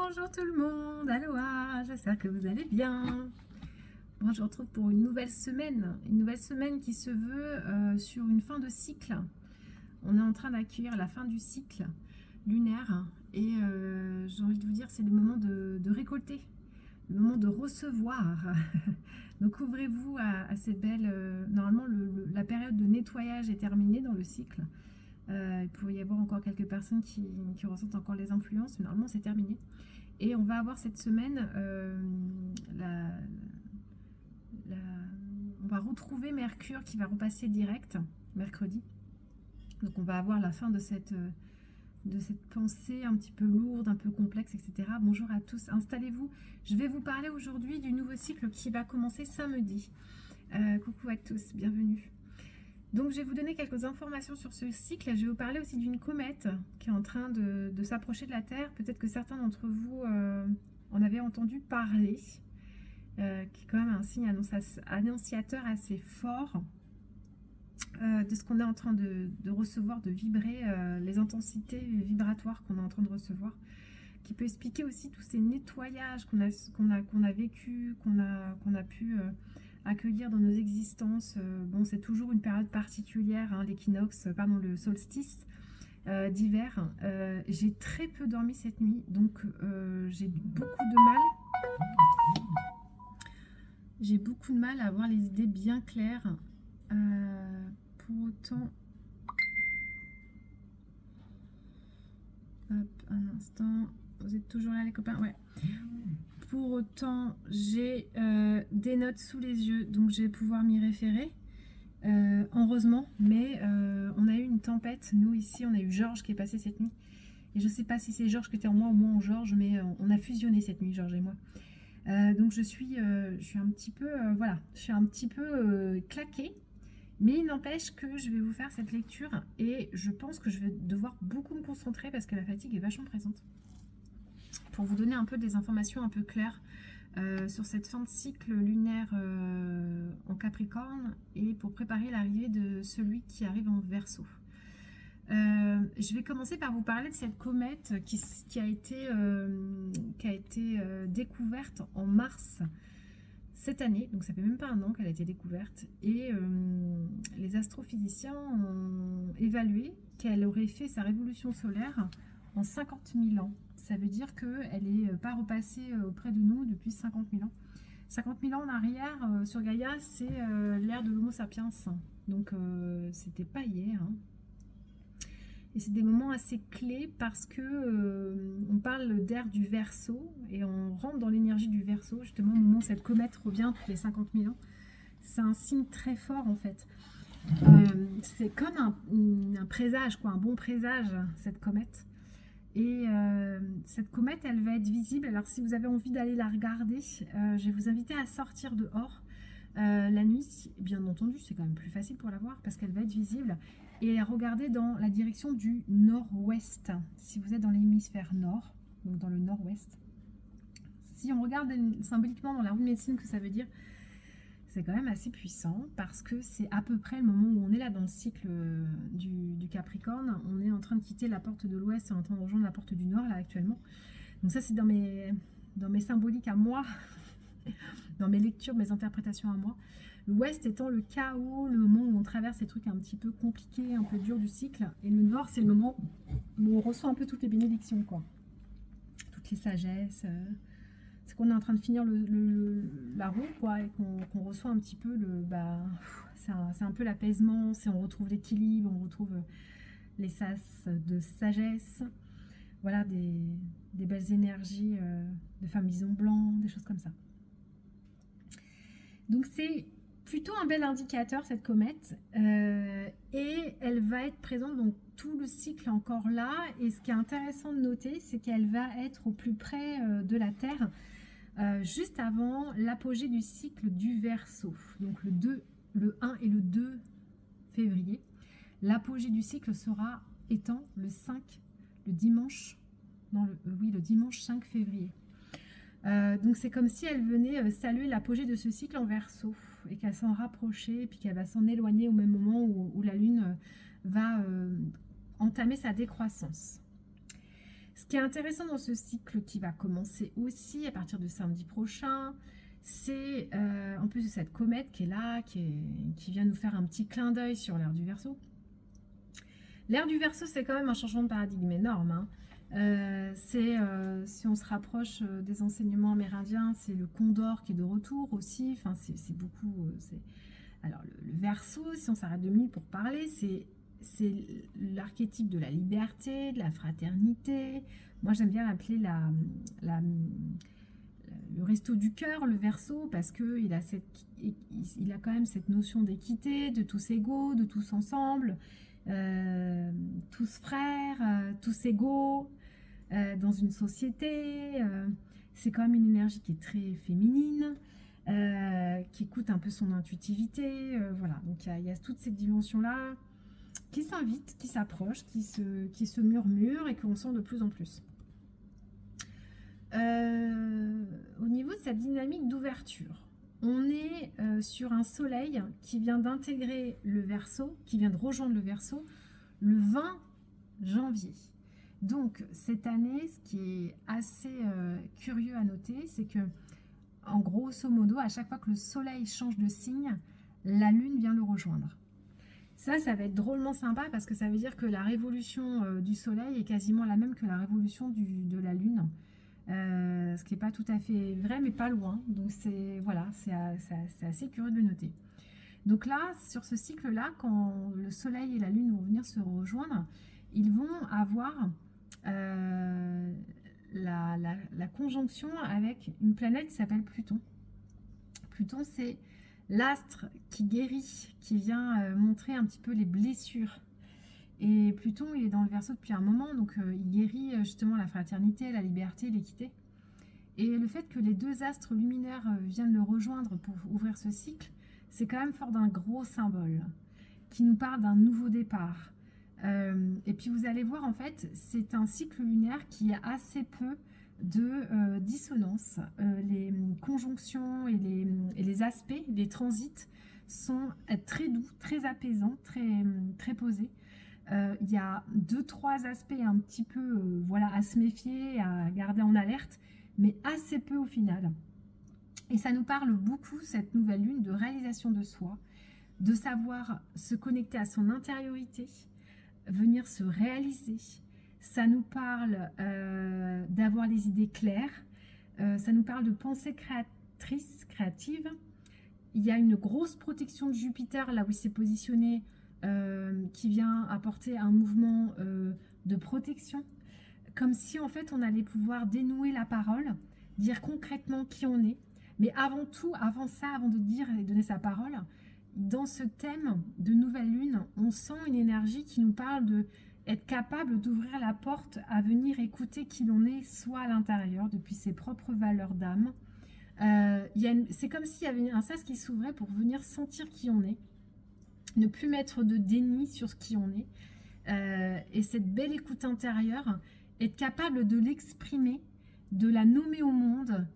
Bonjour tout le monde, aloha, j'espère que vous allez bien. Moi je vous retrouve pour une nouvelle semaine qui se veut sur une fin de cycle. On est en train d'accueillir la fin du cycle lunaire et j'ai envie de vous dire c'est le moment de récolter, le moment de recevoir. Donc ouvrez-vous à ces belles... normalement la période de nettoyage est terminée dans le cycle. Il pourrait y avoir encore quelques personnes qui ressentent encore les influences, mais normalement c'est terminé. Et on va avoir cette semaine, on va retrouver Mercure qui va repasser direct, mercredi. Donc on va avoir la fin de cette pensée un petit peu lourde, un peu complexe, etc. Bonjour à tous, installez-vous. Je vais vous parler aujourd'hui du nouveau cycle qui va commencer samedi. Coucou à tous, bienvenue. Donc je vais vous donner quelques informations sur ce cycle. Je vais vous parler aussi d'une comète qui est en train de s'approcher de la Terre. Peut-être que certains d'entre vous en avaient entendu parler, qui est quand même un signe annonciateur assez fort de ce qu'on est en train de recevoir, de vibrer, les intensités vibratoires qu'on est en train de recevoir, qui peut expliquer aussi tous ces nettoyages qu'on a vécu, qu'on a pu... accueillir dans nos existences. Bon, c'est toujours une période particulière, hein, l'équinoxe, pardon, le solstice d'hiver. J'ai très peu dormi cette nuit, donc j'ai beaucoup de mal. J'ai beaucoup de mal à avoir les idées bien claires. Pour autant... Hop, un instant. Vous êtes toujours là, les copains? Ouais. Pour autant, j'ai des notes sous les yeux, donc je vais pouvoir m'y référer. Heureusement, mais on a eu une tempête. Nous, ici, on a eu Georges qui est passé cette nuit. Et je ne sais pas si c'est Georges qui était en moi ou moi en Georges, mais on a fusionné cette nuit, Georges et moi. Donc je suis un petit peu, voilà, je suis un petit peu claquée. Mais il n'empêche que je vais vous faire cette lecture et je pense que je vais devoir beaucoup me concentrer parce que la fatigue est vachement présente. Pour vous donner un peu des informations un peu claires sur cette fin de cycle lunaire en Capricorne et pour préparer l'arrivée de celui qui arrive en Verseau. Je vais commencer par vous parler de cette comète qui a été découverte en mars cette année, donc ça fait même pas un an qu'elle a été découverte, et les astrophysiciens ont évalué qu'elle aurait fait sa révolution solaire en 50 000 ans. Ça veut dire qu'elle n'est pas repassée auprès de nous depuis 50 000 ans. 50 000 ans en arrière, sur Gaïa, c'est l'ère de l'Homo sapiens. Donc, c'était pas hier. Hein. Et c'est des moments assez clés parce que on parle d'ère du Verseau et on rentre dans l'énergie du Verseau, justement, au moment où cette comète revient tous les 50 000 ans. C'est un signe très fort, en fait. C'est comme un présage, quoi, un bon présage, cette comète. Et cette comète, elle va être visible. Alors, si vous avez envie d'aller la regarder, je vais vous inviter à sortir dehors la nuit. Bien entendu, c'est quand même plus facile pour la voir parce qu'elle va être visible. Et regarder dans la direction du nord-ouest. Si vous êtes dans l'hémisphère nord, donc dans le nord-ouest. Si on regarde symboliquement dans la roue de médecine, que ça veut dire, c'est quand même assez puissant parce que c'est à peu près le moment où on est là dans le cycle du Capricorne. On est en train de quitter la porte de l'ouest et en train de rejoindre la porte du nord là actuellement. Donc ça c'est dans mes symboliques à moi, dans mes lectures, mes interprétations à moi. L'ouest étant le chaos, le moment où on traverse ces trucs un petit peu compliqués, un peu durs du cycle. Et le nord c'est le moment où on reçoit un peu toutes les bénédictions, quoi. Toutes les sagesses. C'est qu'on est en train de finir la roue, quoi, et qu'on reçoit un petit peu c'est un peu l'apaisement, on retrouve l'équilibre, on retrouve les sas de sagesse, voilà, des belles énergies de famison blanc, des choses comme ça. Donc c'est plutôt un bel indicateur, cette comète, et elle va être présente donc tout le cycle encore là, et ce qui est intéressant de noter, c'est qu'elle va être au plus près de la Terre, juste avant l'apogée du cycle du Verseau, donc le 1 et le 2 février. L'apogée du cycle sera étant le dimanche 5 février. Donc c'est comme si elle venait saluer l'apogée de ce cycle en Verseau et qu'elle s'en rapprochait et puis qu'elle va s'en éloigner au même moment où la Lune va entamer sa décroissance. Ce qui est intéressant dans ce cycle qui va commencer aussi à partir de samedi prochain, c'est en plus de cette comète qui est là, qui vient nous faire un petit clin d'œil sur l'ère du Verseau. L'ère du Verseau, c'est quand même un changement de paradigme énorme, hein. Si on se rapproche des enseignements amérindiens, c'est le condor qui est de retour aussi. Enfin, c'est beaucoup. Alors, le Verseau, si on s'arrête 2 minutes pour parler, c'est l'archétype de la liberté, de la fraternité. Moi, j'aime bien l'appeler le resto du cœur, le Verseau, parce qu'il a, il a quand même cette notion d'équité, de tous égaux, de tous ensemble, tous frères, tous égaux, dans une société. C'est quand même une énergie qui est très féminine, qui écoute un peu son intuitivité. Voilà, donc il y a toutes ces dimensions-là qui s'invitent, qui s'approchent, qui se murmurent et qu'on sent de plus en plus. Au niveau de cette dynamique d'ouverture, on est sur un soleil qui vient d'intégrer le Verseau, qui vient de rejoindre le Verseau le 20 janvier. Donc cette année, ce qui est assez curieux à noter, c'est que en grosso modo, à chaque fois que le soleil change de signe, la lune vient le rejoindre. Ça va être drôlement sympa parce que ça veut dire que la révolution du soleil est quasiment la même que la révolution de la lune. Ce qui n'est pas tout à fait vrai, mais pas loin. Donc voilà, c'est assez curieux de le noter. Donc là, sur ce cycle-là, quand le soleil et la lune vont venir se rejoindre, ils vont avoir la conjonction avec une planète qui s'appelle Pluton. Pluton, c'est l'astre qui guérit, qui vient montrer un petit peu les blessures. Et Pluton, il est dans le Verseau depuis un moment, donc il guérit justement la fraternité, la liberté, l'équité. Et le fait que les deux astres luminaires viennent le rejoindre pour ouvrir ce cycle, c'est quand même fort d'un gros symbole qui nous parle d'un nouveau départ. Et puis vous allez voir, en fait, c'est un cycle lunaire qui a assez peu de dissonance. Les conjonctions et les aspects, les transits sont très doux, très apaisants, très posés. Il y a 2-3 aspects un petit peu voilà, à se méfier, à garder en alerte, mais assez peu au final. Et ça nous parle beaucoup, cette nouvelle lune, de réalisation de soi, de savoir se connecter à son intériorité, venir se réaliser. Ça nous parle d'avoir les idées claires, ça nous parle de pensée créatrice, créative. Il y a une grosse protection de Jupiter, là où il s'est positionné, qui vient apporter un mouvement de protection, comme si en fait on allait pouvoir dénouer la parole, dire concrètement qui on est, mais avant tout, avant ça, avant de dire et donner sa parole, dans ce thème de nouvelle lune, on sent une énergie qui nous parle de être capable d'ouvrir la porte à venir écouter qui l'on est, soit à l'intérieur, depuis ses propres valeurs d'âme. C'est comme s'il y avait un sas qui s'ouvrait pour venir sentir qui on est, ne plus mettre de déni sur ce qui on est, et cette belle écoute intérieure, être capable de l'exprimer, de la nommer au monde,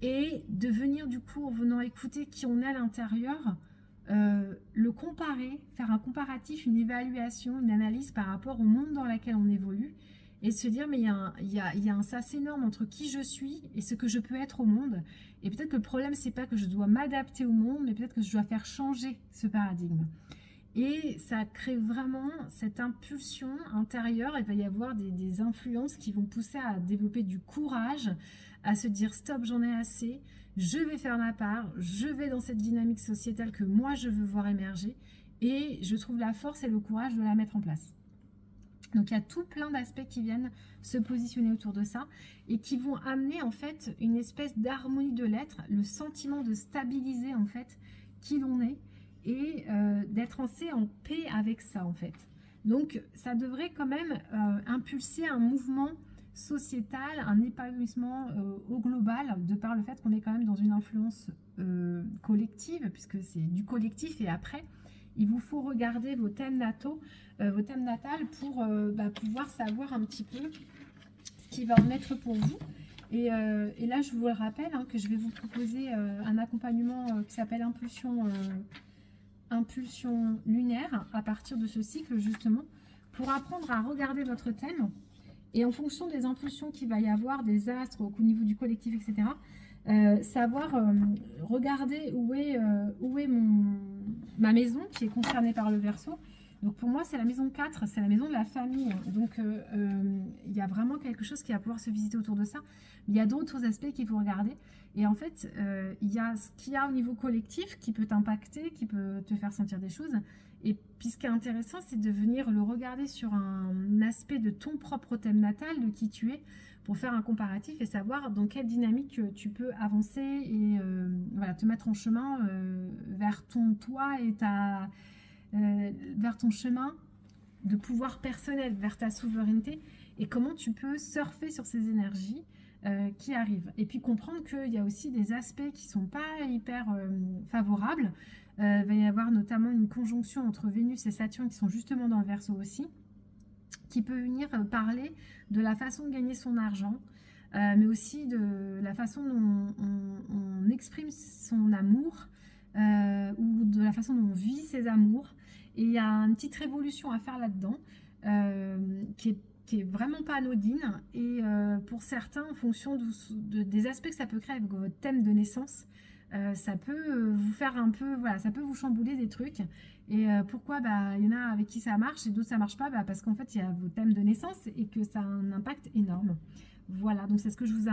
et de venir du coup, en venant écouter qui on est à l'intérieur, le comparer, faire un comparatif, une évaluation, une analyse par rapport au monde dans lequel on évolue, et se dire mais il y a un sas énorme entre qui je suis et ce que je peux être au monde. Et peut-être que le problème, c'est pas que je dois m'adapter au monde, mais peut-être que je dois faire changer ce paradigme. Et ça crée vraiment cette impulsion intérieure. Il va y avoir des influences qui vont pousser à développer du courage, à se dire stop, j'en ai assez, je vais faire ma part, je vais dans cette dynamique sociétale que moi je veux voir émerger, et je trouve la force et le courage de la mettre en place. Donc il y a tout plein d'aspects qui viennent se positionner autour de ça et qui vont amener en fait une espèce d'harmonie de l'être, le sentiment de stabiliser en fait qui l'on est, et d'être en paix avec ça en fait. Donc ça devrait quand même impulser un mouvement sociétal, un épanouissement au global, de par le fait qu'on est quand même dans une influence collective, puisque c'est du collectif. Et après, il vous faut regarder vos thèmes nataux, vos thèmes natals, pour pouvoir savoir un petit peu ce qui va en être pour vous. Et là, je vous le rappelle, hein, que je vais vous proposer un accompagnement qui s'appelle Impulsion lunaire, à partir de ce cycle justement, pour apprendre à regarder votre thème Et en fonction des impulsions qu'il va y avoir, des astres au niveau du collectif, etc., savoir regarder où est ma maison qui est concernée par le Verseau. Donc pour moi, c'est la maison 4, c'est la maison de la famille. Donc il y a vraiment quelque chose qui va pouvoir se visiter autour de ça. Il y a d'autres aspects qu'il faut regarder. Et en fait, il y a ce qu'il y a au niveau collectif qui peut t'impacter, qui peut te faire sentir des choses. Et puis ce qui est intéressant, c'est de venir le regarder sur un aspect de ton propre thème natal, de qui tu es, pour faire un comparatif et savoir dans quelle dynamique tu peux avancer et voilà, te mettre en chemin vers ton toi et vers ton chemin de pouvoir personnel, vers ta souveraineté et comment tu peux surfer sur ces énergies qui arrivent. Et puis comprendre qu'il y a aussi des aspects qui ne sont pas hyper favorables. Il va y avoir notamment une conjonction entre Vénus et Saturne qui sont justement dans le Verseau aussi, qui peut venir parler de la façon de gagner son argent, mais aussi de la façon dont on exprime son amour ou de la façon dont on vit ses amours. Et il y a une petite révolution à faire là-dedans qui est vraiment pas anodine. Et pour certains, en fonction des aspects que ça peut créer avec votre thème de naissance, ça peut vous faire un peu, voilà, ça peut vous chambouler des trucs. Et pourquoi il y en a avec qui ça marche et d'autres ça marche pas, parce qu'en fait il y a vos thèmes de naissance et que ça a un impact énorme. Voilà, donc c'est ce que je vous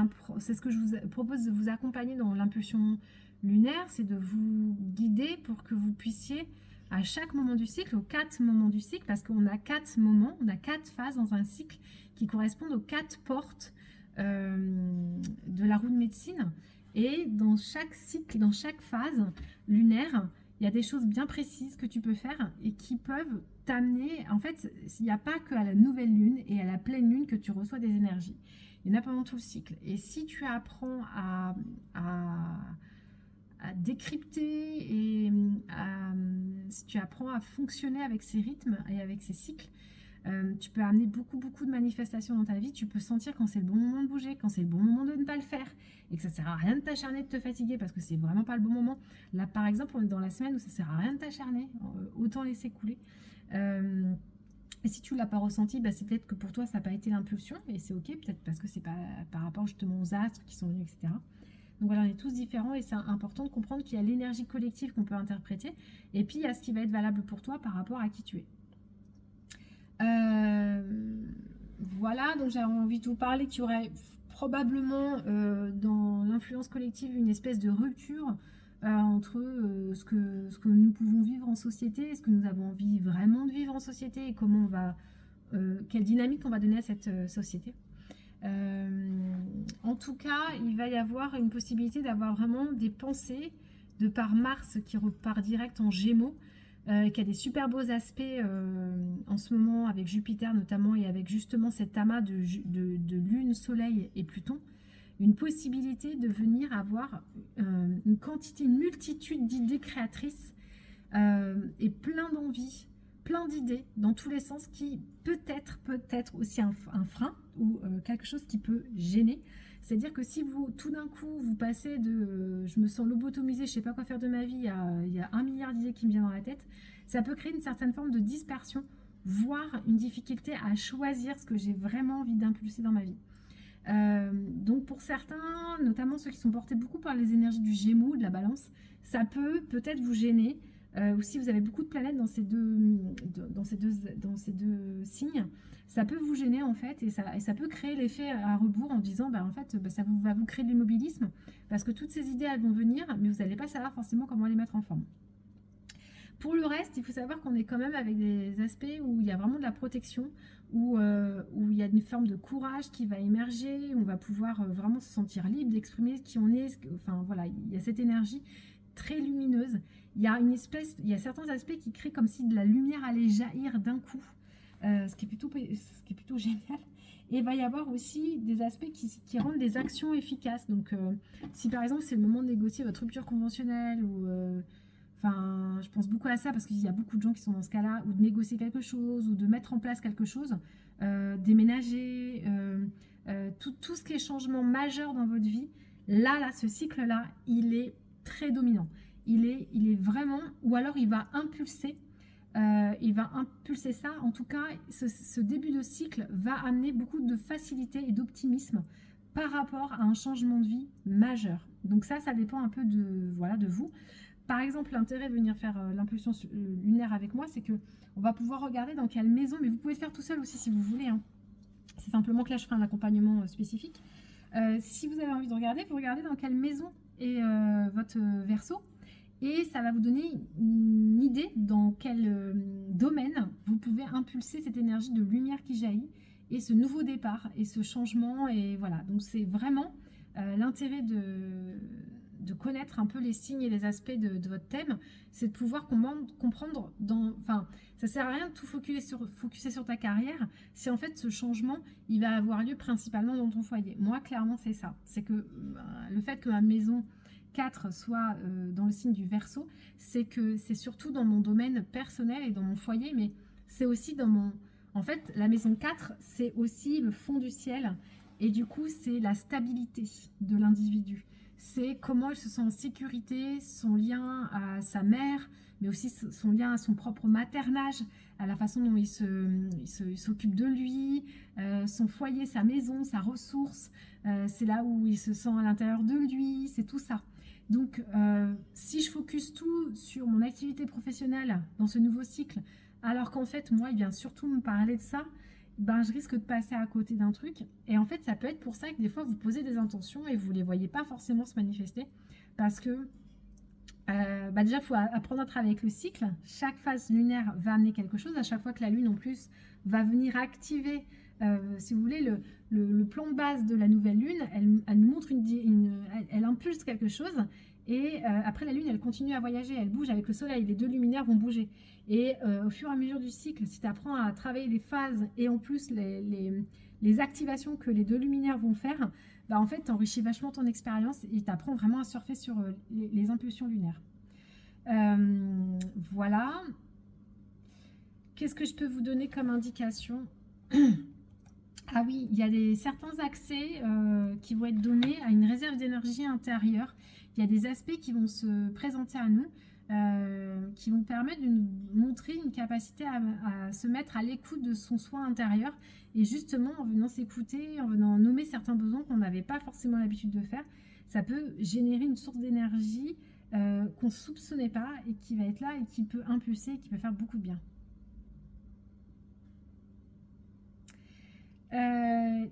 propose de vous accompagner dans l'impulsion lunaire, c'est de vous guider pour que vous puissiez à chaque moment du cycle, aux 4 moments du cycle, parce qu'on a 4 moments, on a 4 phases dans un cycle qui correspondent aux 4 portes de la roue de médecine. Et dans chaque cycle, dans chaque phase lunaire, il y a des choses bien précises que tu peux faire et qui peuvent t'amener. En fait, il n'y a pas qu'à la nouvelle lune et à la pleine lune que tu reçois des énergies. Il y en a pendant tout le cycle. Et si tu apprends à décrypter et si tu apprends à fonctionner avec ces rythmes et avec ces cycles, tu peux amener beaucoup de manifestations dans ta vie. Tu peux sentir quand c'est le bon moment de bouger, quand c'est le bon moment de ne pas le faire et que ça sert à rien de t'acharner, de te fatiguer parce que c'est vraiment pas le bon moment. Là par exemple, on est dans la semaine où ça sert à rien de t'acharner, autant laisser couler. Et si tu l'as pas ressenti, c'est peut-être que pour toi ça n'a pas été l'impulsion et c'est ok, peut-être parce que c'est pas par rapport justement aux astres qui sont venus, etc. Donc voilà, on est tous différents et c'est important de comprendre qu'il y a l'énergie collective qu'on peut interpréter et puis il y a ce qui va être valable pour toi par rapport à qui tu es. Voilà, donc j'avais envie de vous parler qu'il y aurait probablement dans l'influence collective une espèce de rupture entre ce que nous pouvons vivre en société, ce que nous avons envie vraiment de vivre en société et comment on va, quelle dynamique on va donner à cette société. En tout cas, il va y avoir une possibilité d'avoir vraiment des pensées de par Mars qui repart direct en Gémeaux, qui a des super beaux aspects en ce moment avec Jupiter notamment et avec justement cet amas de Lune, Soleil et Pluton, une possibilité de venir avoir une quantité, une multitude d'idées créatrices et plein d'envies, plein d'idées dans tous les sens qui peut-être aussi un frein ou quelque chose qui peut gêner. C'est-à-dire que si vous, tout d'un coup, vous passez de je me sens lobotomisée, je sais pas quoi faire de ma vie, il y a 1 milliard d'idées qui me viennent dans la tête, ça peut créer une certaine forme de dispersion, voire une difficulté à choisir ce que j'ai vraiment envie d'impulser dans ma vie. Donc pour certains, notamment ceux qui sont portés beaucoup par les énergies du Gémeaux, de la Balance, ça peut peut-être vous gêner. Ou si vous avez beaucoup de planètes dans ces deux signes, ça peut vous gêner en fait et ça peut créer l'effet à rebours en disant en fait ça va vous créer de l'immobilisme parce que toutes ces idées elles vont venir mais vous n'allez pas savoir forcément comment les mettre en forme. Pour le reste, il faut savoir qu'on est quand même avec des aspects où il y a vraiment de la protection, où il y a une forme de courage qui va émerger, où on va pouvoir vraiment se sentir libre d'exprimer qui on est, enfin voilà, il y a cette énergie très lumineuse. Il y a certains aspects qui créent comme si de la lumière allait jaillir d'un coup, ce qui est plutôt génial. Et il va y avoir aussi des aspects qui rendent des actions efficaces. Donc, si par exemple c'est le moment de négocier votre rupture conventionnelle ou je pense beaucoup à ça parce qu'il y a beaucoup de gens qui sont dans ce cas-là, ou de négocier quelque chose, ou de mettre en place quelque chose, déménager, tout ce qui est changement majeur dans votre vie. Là, ce cycle-là, il est très dominant. Il est vraiment, ou alors il va impulser il va impulser ça. En tout cas, ce début de cycle va amener beaucoup de facilité et d'optimisme par rapport à un changement de vie majeur. Donc ça dépend un peu de vous. Par exemple, l'intérêt de venir faire l'impulsion lunaire avec moi, c'est que on va pouvoir regarder dans quelle maison, mais vous pouvez le faire tout seul aussi si vous voulez, hein. C'est simplement que là, je ferai un accompagnement spécifique. Si vous avez envie de regarder, vous regardez dans quelle maison est votre Verseau. Et ça va vous donner une idée dans quel domaine vous pouvez impulser cette énergie de lumière qui jaillit et ce nouveau départ et ce changement. Et voilà, donc c'est vraiment l'intérêt de connaître un peu les signes et les aspects de votre thème, c'est de pouvoir comprendre enfin, ça sert à rien de tout focuser sur ta carrière si en fait ce changement il va avoir lieu principalement dans ton foyer. Moi clairement c'est ça, c'est que le fait que ma maison 4 soit dans le signe du Verseau, c'est que c'est surtout dans mon domaine personnel et dans mon foyer, mais c'est aussi dans mon... En fait, la maison 4, c'est aussi le fond du ciel, et du coup, c'est la stabilité de l'individu. C'est comment il se sent en sécurité, son lien à sa mère, mais aussi son lien à son propre maternage, à la façon dont il s'occupe de lui, son foyer, sa maison, sa ressource, c'est là où il se sent à l'intérieur de lui, c'est tout ça. Donc, si je focus tout sur mon activité professionnelle dans ce nouveau cycle, alors qu'en fait, moi, il vient surtout me parler de ça, ben, je risque de passer à côté d'un truc. Et en fait, ça peut être pour ça que des fois, vous posez des intentions et vous ne les voyez pas forcément se manifester. Parce que, déjà, il faut apprendre à travailler avec le cycle. Chaque phase lunaire va amener quelque chose. À chaque fois que la Lune, en plus, va venir activer, si vous voulez, le plan de base de la nouvelle Lune, elle nous montre elle impulse quelque chose. Et après la Lune, elle continue à voyager, elle bouge avec le Soleil, les deux luminaires vont bouger. Et au fur et à mesure du cycle, si tu apprends à travailler les phases et en plus les activations que les deux luminaires vont faire, bah en fait, tu enrichis vachement ton expérience et tu apprends vraiment à surfer sur les impulsions lunaires. Voilà. Qu'est-ce que je peux vous donner comme indication? Ah oui, il y a certains accès qui vont être donnés à une réserve d'énergie intérieure. Il y a des aspects qui vont se présenter à nous, qui vont permettre de nous montrer une capacité à se mettre à l'écoute de son soi intérieur. Et justement, en venant s'écouter, en venant nommer certains besoins qu'on n'avait pas forcément l'habitude de faire, ça peut générer une source d'énergie qu'on ne soupçonnait pas et qui va être là et qui peut impulser et qui peut faire beaucoup de bien.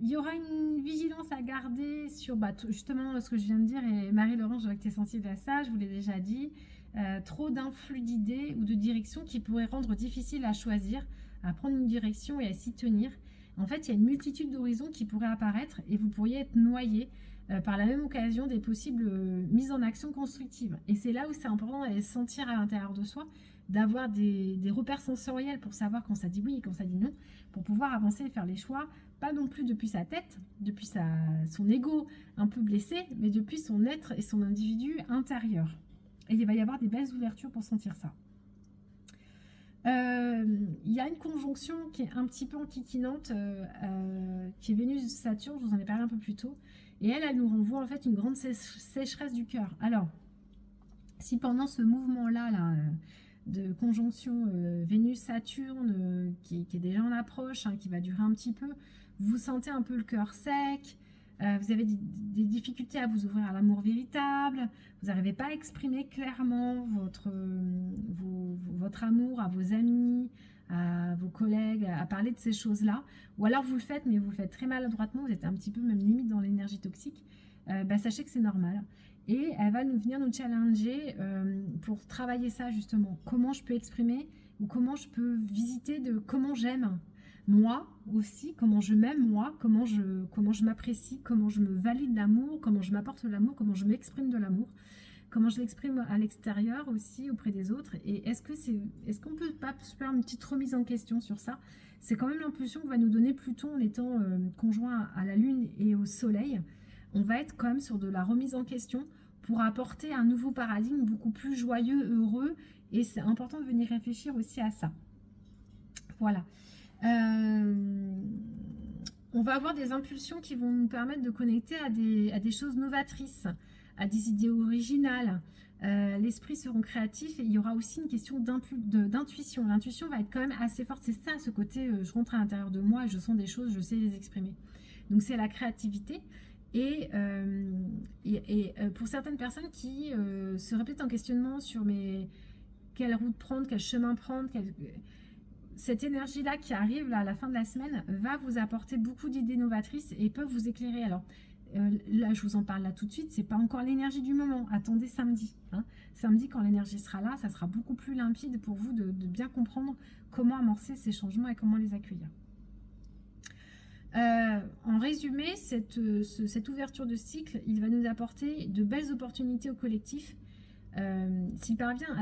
Il y aura une vigilance à garder sur justement ce que je viens de dire, et Marie-Laurent, je vois que tu es sensible à ça, je vous l'ai déjà dit, trop d'influx d'idées ou de directions qui pourraient rendre difficile à choisir, à prendre une direction et à s'y tenir. En fait, il y a une multitude d'horizons qui pourraient apparaître et vous pourriez être noyé par la même occasion des possibles mises en action constructives. Et c'est là où c'est important d'aller sentir à l'intérieur de soi, d'avoir des repères sensoriels pour savoir quand ça dit oui et quand ça dit non, pour pouvoir avancer et faire les choix, pas non plus depuis sa tête, depuis son ego un peu blessé, mais depuis son être et son individu intérieur. Et il va y avoir des belles ouvertures pour sentir ça. Il y a une conjonction qui est un petit peu enquiquinante, qui est Vénus-Saturne, je vous en ai parlé un peu plus tôt, et elle nous renvoie en fait une grande sécheresse du cœur. Alors, si pendant ce mouvement-là, de conjonction Vénus-Saturne, qui est déjà en approche, qui va durer un petit peu, vous sentez un peu le cœur sec, vous avez des difficultés à vous ouvrir à l'amour véritable, vous n'arrivez pas à exprimer clairement votre amour à vos amis, à vos collègues, à parler de ces choses-là, ou alors vous le faites, mais vous le faites très maladroitement, vous êtes un petit peu même limite dans l'énergie toxique, sachez que c'est normal. Et elle va venir nous challenger pour travailler ça justement. Comment je peux exprimer ou comment je peux visiter de comment j'aime moi aussi, comment je m'aime moi, comment je m'apprécie, comment je me valide l'amour, comment je m'apporte l'amour, comment je m'exprime de l'amour, comment je l'exprime à l'extérieur aussi auprès des autres. Et est-ce qu'on peut pas se faire une petite remise en question sur ça? C'est quand même l'impulsion que va nous donner Pluton en étant conjoint à la Lune et au Soleil. On va être quand même sur de la remise en question pour apporter un nouveau paradigme beaucoup plus joyeux, heureux, et c'est important de venir réfléchir aussi à ça. Voilà. On va avoir des impulsions qui vont nous permettre de connecter à des choses novatrices. à des idées originales. L'esprit seront créatifs et il y aura aussi une question d'intuition. L'intuition va être quand même assez forte. C'est ça, ce côté, je rentre à l'intérieur de moi, je sens des choses, je sais les exprimer. Donc c'est la créativité. Et pour certaines personnes qui seraient peut-être en questionnement sur quelle route prendre, quel chemin prendre, cette énergie-là qui arrive là, à la fin de la semaine va vous apporter beaucoup d'idées novatrices et peut vous éclairer. Alors là, je vous en parle là tout de suite, c'est pas encore l'énergie du moment. Attendez samedi. Hein. Samedi, quand l'énergie sera là, ça sera beaucoup plus limpide pour vous de bien comprendre comment amorcer ces changements et comment les accueillir. En résumé, cette ouverture de cycle, il va nous apporter de belles opportunités au collectif. S'il parvient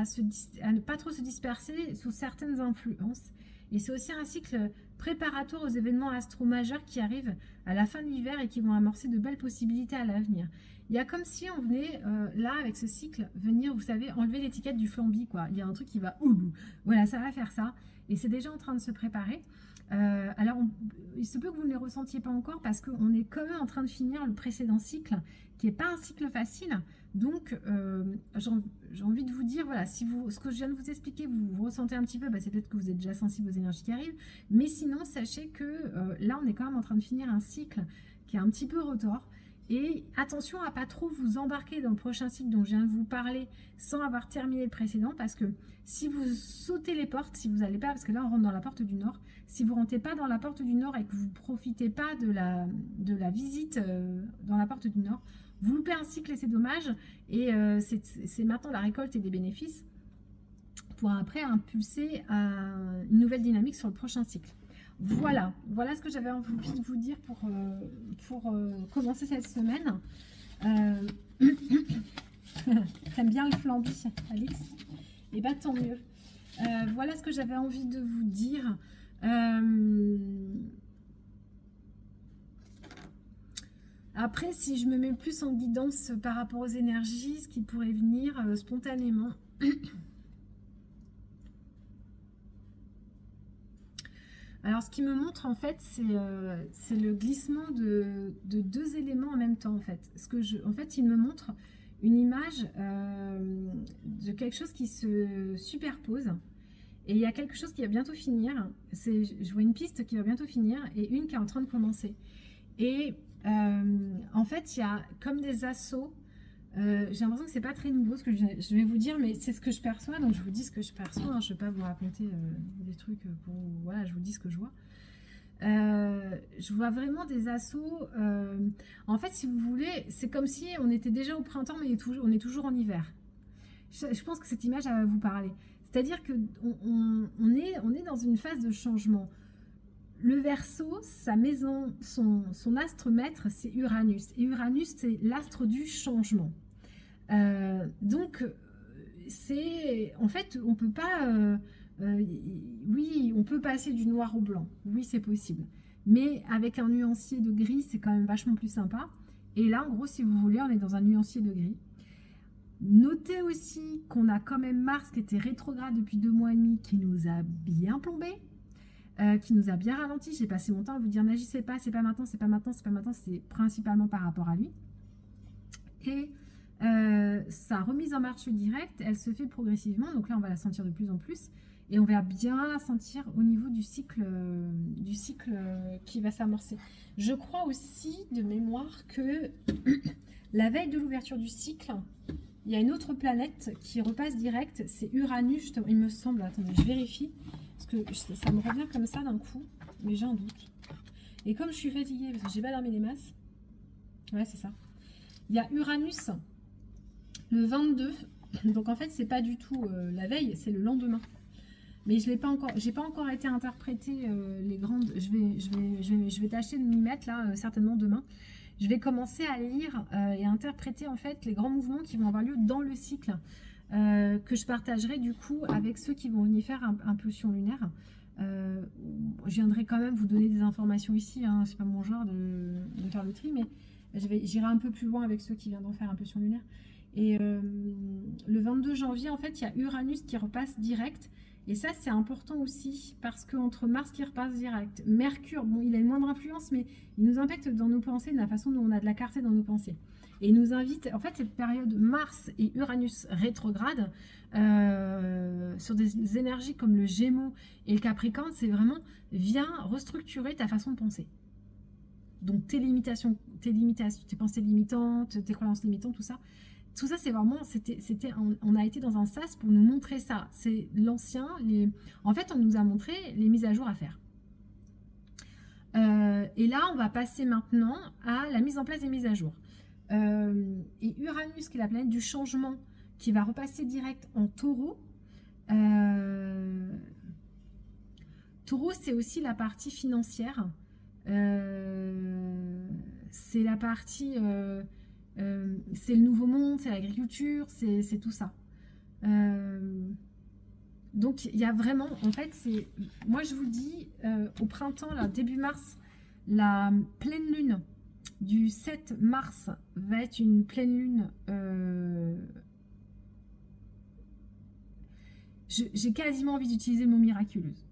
à ne pas trop se disperser sous certaines influences. Et c'est aussi un cycle préparatoire aux événements astro-majeurs qui arrivent à la fin de l'hiver et qui vont amorcer de belles possibilités à l'avenir. Il y a comme si on venait, là, avec ce cycle, venir, vous savez, enlever l'étiquette du flambi, quoi. Il y a un truc qui va, voilà, ça va faire ça. Et c'est déjà en train de se préparer. Alors, il se peut que vous ne les ressentiez pas encore parce qu'on est quand même en train de finir le précédent cycle, qui n'est pas un cycle facile. Donc, j'ai envie de vous dire, voilà, si ce que je viens de vous expliquer, vous ressentez un petit peu, c'est peut-être que vous êtes déjà sensible aux énergies qui arrivent. Mais sinon, sachez que là, on est quand même en train de finir un cycle qui est un petit peu retors. Et attention à pas trop vous embarquer dans le prochain cycle dont je viens de vous parler sans avoir terminé le précédent, parce que si vous sautez les portes, si vous n'allez pas, parce que là on rentre dans la porte du Nord, si vous ne rentrez pas dans la porte du Nord et que vous ne profitez pas de la visite dans la porte du Nord, vous loupez un cycle et c'est dommage. Et c'est maintenant la récolte et des bénéfices pour après impulser une nouvelle dynamique sur le prochain cycle. Voilà ce que j'avais envie de vous dire pour commencer cette semaine. T'aimes bien le flambi, Alix? Et bah tant mieux. Voilà ce que j'avais envie de vous dire. Après, si je me mets plus en guidance par rapport aux énergies, ce qui pourrait venir spontanément. Alors, ce qui me montre, en fait, c'est le glissement de deux éléments en même temps, en fait. En fait, il me montre une image de quelque chose qui se superpose. Et il y a quelque chose qui va bientôt finir. Je vois une piste qui va bientôt finir et une qui est en train de commencer. Et en fait, il y a comme des assauts. J'ai l'impression que c'est pas très nouveau ce que je vais vous dire, mais c'est ce que je perçois, donc je vous dis ce que je perçois. Hein, je ne vais pas vous raconter des trucs pour voilà, je vous dis ce que je vois. Je vois vraiment des assauts. En fait, si vous voulez, c'est comme si on était déjà au printemps, mais on est toujours en hiver. Je pense que cette image elle va vous parler. C'est-à-dire que on est dans une phase de changement. Le Verseau, sa maison, son astre maître, c'est Uranus. Et Uranus, c'est l'astre du changement. Donc, en fait, on peut pas... oui, on peut passer du noir au blanc. Oui, c'est possible. Mais avec un nuancier de gris, c'est quand même vachement plus sympa. Et là, en gros, si vous voulez, on est dans un nuancier de gris. Notez aussi qu'on a quand même Mars qui était rétrograde depuis 2 mois et demi, qui nous a bien plombé. Qui nous a bien ralenti. J'ai passé mon temps à vous dire n'agissez pas, c'est pas maintenant, c'est pas maintenant, c'est pas maintenant, c'est principalement par rapport à lui. Et sa remise en marche directe, elle se fait progressivement, donc là on va la sentir de plus en plus, et on va bien la sentir au niveau du cycle qui va s'amorcer. Je crois aussi de mémoire que la veille de l'ouverture du cycle, il y a une autre planète qui repasse direct, c'est Uranus, il me semble, attendez, je vérifie. Parce que ça me revient comme ça d'un coup, mais j'ai un doute. Et comme je suis fatiguée, parce que j'ai pas dormi des masses, ouais c'est ça. Il y a Uranus le 22, donc en fait c'est pas du tout la veille, c'est le lendemain. Mais je l'ai pas encore, j'ai pas encore été interpréter les grandes. Je vais tâcher de m'y mettre là certainement demain. Je vais commencer à lire et interpréter en fait les grands mouvements qui vont avoir lieu dans le cycle. Que je partagerai du coup avec ceux qui vont venir faire impulsion lunaire. Je viendrai quand même vous donner des informations ici, hein, c'est pas mon genre de faire le tri, mais j'irai un peu plus loin avec ceux qui viendront faire impulsion lunaire. Et le 22 janvier, en fait, il y a Uranus qui repasse direct. Et ça, c'est important aussi, parce qu'entre Mars qui repasse direct, Mercure, bon, il a une moindre influence, mais il nous impacte dans nos pensées, de la façon dont on a de la clarté dans nos pensées. Et il nous invite, en fait, cette période Mars et Uranus rétrograde, sur des énergies comme le Gémeaux et le Capricorne, c'est vraiment, viens restructurer ta façon de penser. Donc tes limitations, tes pensées limitantes, tes croyances limitantes, tout ça, c'est vraiment, on a été dans un sas pour nous montrer ça. C'est l'ancien, en fait, on nous a montré les mises à jour à faire. Et là, on va passer maintenant à la mise en place des mises à jour. Et Uranus, qui est la planète du changement, qui va repasser direct en Taureau. Taureau, c'est aussi la partie financière. C'est la partie... c'est le nouveau monde, c'est l'agriculture, c'est tout ça. Donc il y a vraiment, en fait, moi je vous dis, au printemps, là, début mars, la pleine lune du 7 mars va être une pleine lune, j'ai quasiment envie d'utiliser le mot miraculeuse.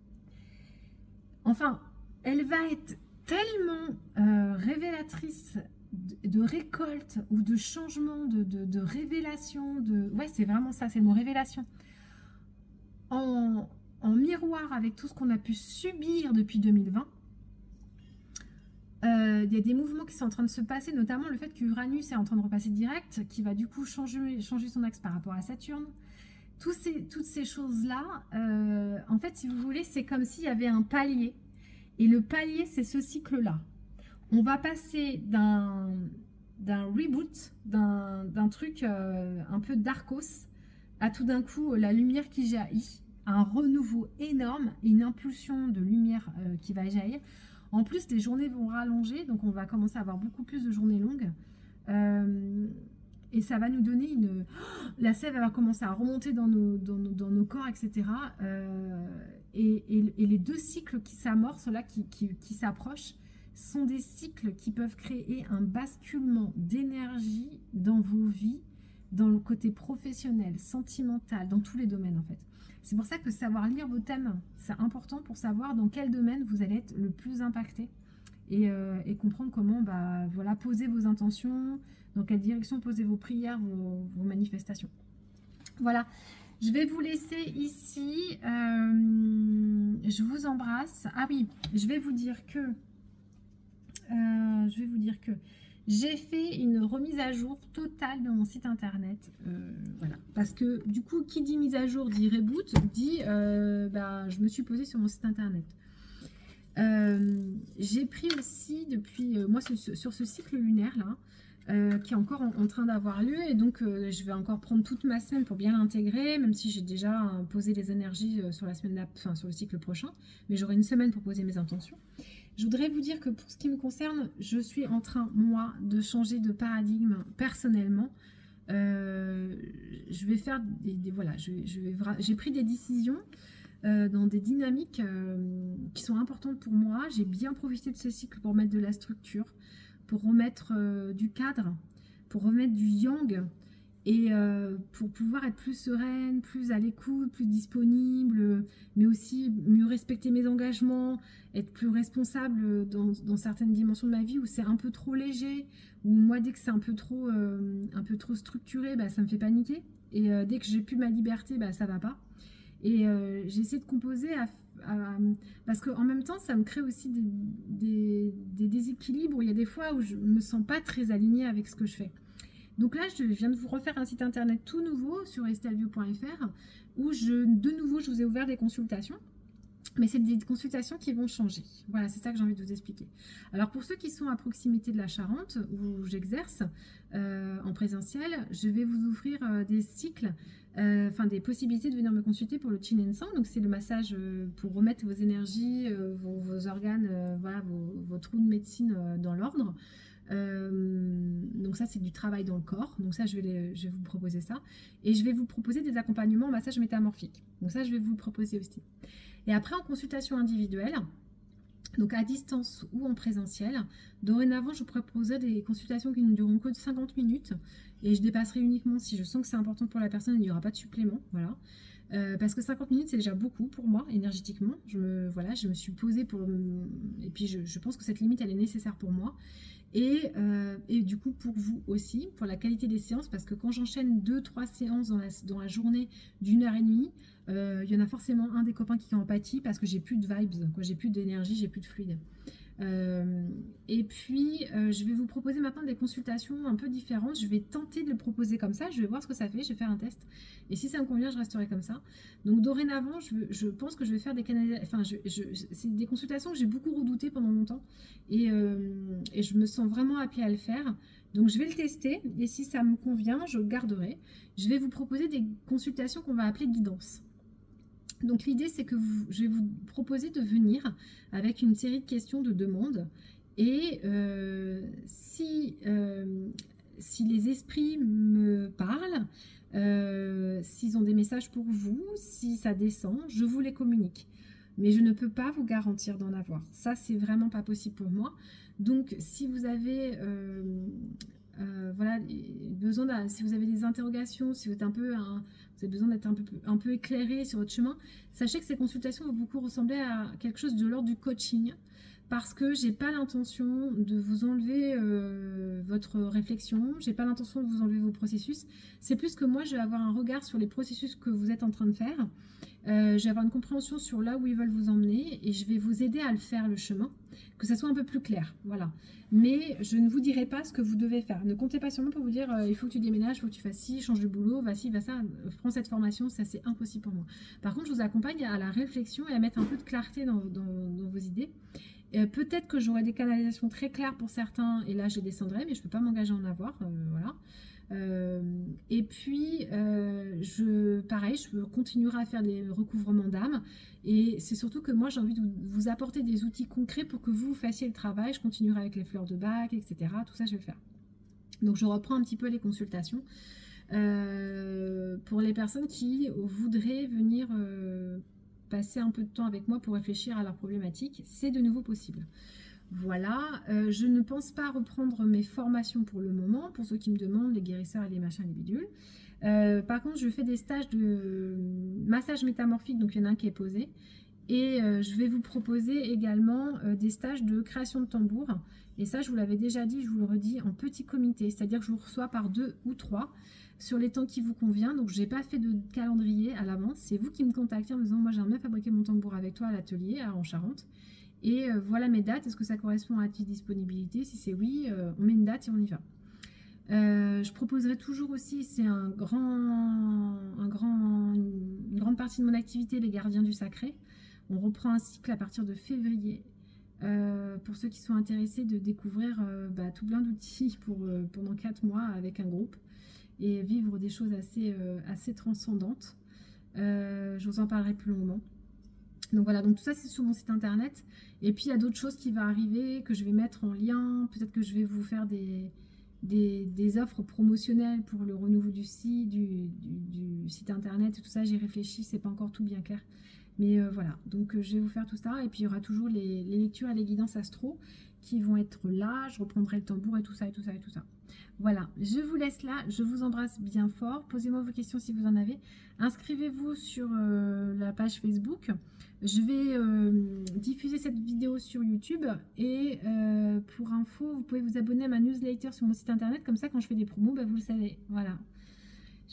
Enfin, elle va être tellement révélatrice de récolte ou de changement, de révélation, ouais, c'est vraiment ça, c'est le mot révélation. En miroir avec tout ce qu'on a pu subir depuis 2020, il y a des mouvements qui sont en train de se passer, notamment le fait qu'Uranus est en train de repasser direct, qui va du coup changer son axe par rapport à Saturne. Toutes ces choses-là, en fait, si vous voulez, c'est comme s'il y avait un palier. Et le palier, c'est ce cycle-là. On va passer d'un reboot, d'un truc un peu darkos, à tout d'un coup la lumière qui jaillit, un renouveau énorme, une impulsion de lumière qui va jaillir. En plus, les journées vont rallonger, donc on va commencer à avoir beaucoup plus de journées longues. Et ça va nous donner la sève va commencer à remonter dans nos corps, etc. Et les deux cycles qui s'amorcent, là, qui s'approchent, sont des cycles qui peuvent créer un basculement d'énergie dans vos vies, dans le côté professionnel, sentimental, dans tous les domaines en fait. C'est pour ça que savoir lire vos thèmes, c'est important pour savoir dans quel domaine vous allez être le plus impacté et comprendre comment voilà, poser vos intentions, dans quelle direction poser vos prières, vos manifestations. Voilà, je vais vous laisser ici. Je vous embrasse. Ah oui, je vais vous dire que j'ai fait une remise à jour totale de mon site internet. Voilà. Parce que du coup, qui dit mise à jour dit reboot, dit je me suis posée sur mon site internet. J'ai pris aussi depuis moi sur ce cycle lunaire là, qui est encore en train d'avoir lieu, et donc je vais encore prendre toute ma semaine pour bien l'intégrer, même si j'ai déjà posé les énergies sur la semaine sur le cycle prochain, mais j'aurai une semaine pour poser mes intentions. Je voudrais vous dire que pour ce qui me concerne, je suis en train, moi, de changer de paradigme personnellement. Je vais faire voilà, j'ai pris des décisions dans des dynamiques qui sont importantes pour moi. J'ai bien profité de ce cycle pour mettre de la structure, pour remettre du cadre, pour remettre du yang, et pour pouvoir être plus sereine, plus à l'écoute, plus disponible, mais aussi mieux respecter mes engagements, être plus responsable dans certaines dimensions de ma vie où c'est un peu trop léger, où moi dès que c'est un peu trop structuré, ça me fait paniquer, et dès que j'ai plus ma liberté, ça va pas. Et j'essaie de composer parce qu'en même temps ça me crée aussi des déséquilibres où il y a des fois où je me sens pas très alignée avec ce que je fais. Donc là, je viens de vous refaire un site internet tout nouveau sur estelvio.fr où de nouveau je vous ai ouvert des consultations. Mais c'est des consultations qui vont changer. Voilà, c'est ça que j'ai envie de vous expliquer. Alors pour ceux qui sont à proximité de la Charente, où j'exerce en présentiel, je vais vous offrir des cycles, des possibilités de venir me consulter pour le Qin and Sang. Donc c'est le massage pour remettre vos énergies, vos organes, voilà, vos trous de médecine dans l'ordre. Donc ça c'est du travail dans le corps, donc ça je vais vous proposer ça, et je vais vous proposer des accompagnements en massage métamorphique, donc ça je vais vous le proposer aussi. Et après en consultation individuelle, donc à distance ou en présentiel, dorénavant je vous proposerai des consultations qui ne dureront que de 50 minutes, et je dépasserai uniquement si je sens que c'est important pour la personne, il n'y aura pas de supplément, voilà. Parce que 50 minutes c'est déjà beaucoup pour moi énergétiquement, je me suis posée et puis je pense que cette limite elle est nécessaire pour moi. Et du coup pour vous aussi, pour la qualité des séances, parce que quand j'enchaîne 2-3 séances dans la journée d'1 h 30, il y en a forcément un des copains qui en pâtit parce que j'ai plus de vibes, quoi, j'ai plus d'énergie, j'ai plus de fluide. Et puis, je vais vous proposer maintenant des consultations un peu différentes. Je vais tenter de le proposer comme ça. Je vais voir ce que ça fait. Je vais faire un test. Et si ça me convient, je resterai comme ça. Donc, dorénavant, je pense que je vais faire des canalisations. Enfin, c'est des consultations que j'ai beaucoup redoutées pendant longtemps. Et je me sens vraiment appelée à le faire. Donc, je vais le tester. Et si ça me convient, je le garderai. Je vais vous proposer des consultations qu'on va appeler guidance. Donc l'idée, c'est que je vais vous proposer de venir avec une série de questions, de demandes. Et si les esprits me parlent, s'ils ont des messages pour vous, si ça descend, je vous les communique. Mais je ne peux pas vous garantir d'en avoir. Ça, c'est vraiment pas possible pour moi. Donc, si vous avez voilà, si vous avez des interrogations, si vous êtes vous avez besoin d'être un peu éclairé sur votre chemin, sachez que ces consultations vont beaucoup ressembler à quelque chose de l'ordre du coaching, parce que j'ai pas l'intention de vous enlever votre réflexion, j'ai pas l'intention de vous enlever vos processus. C'est plus que moi, je vais avoir un regard sur les processus que vous êtes en train de faire. Je vais avoir une compréhension sur là où ils veulent vous emmener et je vais vous aider à le faire, le chemin, que ça soit un peu plus clair. Voilà. Mais je ne vous dirai pas ce que vous devez faire. Ne comptez pas sur moi pour vous dire il faut que tu déménages, il faut que tu fasses ci, change de boulot, va ci, va ça, prends cette formation, ça c'est impossible pour moi. Par contre, je vous accompagne à la réflexion et à mettre un peu de clarté dans vos idées. Peut-être que j'aurai des canalisations très claires pour certains et là je les descendrai, mais je ne peux pas m'engager à en avoir. Voilà. Et puis, pareil, je continuerai à faire des recouvrements d'âme. Et c'est surtout que moi, j'ai envie de vous apporter des outils concrets pour que vous fassiez le travail. Je continuerai avec les fleurs de bac, etc. Tout ça, je vais le faire. Donc, je reprends un petit peu les consultations. Pour les personnes qui voudraient venir passer un peu de temps avec moi pour réfléchir à leurs problématiques, c'est de nouveau possible. Voilà, je ne pense pas reprendre mes formations pour le moment, pour ceux qui me demandent, les guérisseurs et les machins, les bidules. Par contre, je fais des stages de massage métamorphique, donc il y en a un qui est posé. Et je vais vous proposer également des stages de création de tambour. Et ça, je vous l'avais déjà dit, je vous le redis, en petit comité. C'est-à-dire que je vous reçois par 2 ou 3 sur les temps qui vous convient. Donc, je n'ai pas fait de calendrier à l'avance. C'est vous qui me contactez en me disant, moi, j'aimerais bien fabriquer mon tambour avec toi à l'atelier en Charente. Et voilà mes dates, est-ce que ça correspond à tes disponibilités? Si c'est oui, on met une date et on y va. Je proposerai toujours aussi, c'est une grande partie de mon activité, les gardiens du sacré. On reprend un cycle à partir de février. Pour ceux qui sont intéressés de découvrir tout plein d'outils pendant 4 mois avec un groupe et vivre des choses assez transcendantes. Je vous en parlerai plus longuement. Donc voilà, donc tout ça c'est sur mon site internet. Et puis il y a d'autres choses qui vont arriver, que je vais mettre en lien. Peut-être que je vais vous faire des offres promotionnelles pour le renouveau du site internet et tout ça. J'y réfléchis, c'est pas encore tout bien clair. Mais voilà, donc je vais vous faire tout ça. Et puis il y aura toujours les lectures et les guidances astro qui vont être là. Je reprendrai le tambour et tout ça et tout ça et tout ça. Voilà, je vous laisse là, je vous embrasse bien fort. Posez-moi vos questions si vous en avez. Inscrivez-vous sur la page Facebook. Je vais diffuser cette vidéo sur YouTube. Et pour info, vous pouvez vous abonner à ma newsletter sur mon site internet. Comme ça, quand je fais des promos, vous le savez. Voilà.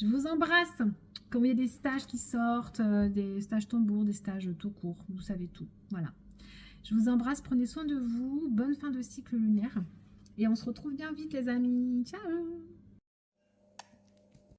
Je vous embrasse. Quand il y a des stages qui sortent, des stages tambour, des stages tout court, vous savez tout. Voilà. Je vous embrasse, prenez soin de vous. Bonne fin de cycle lunaire. Et on se retrouve bien vite les amis. Ciao!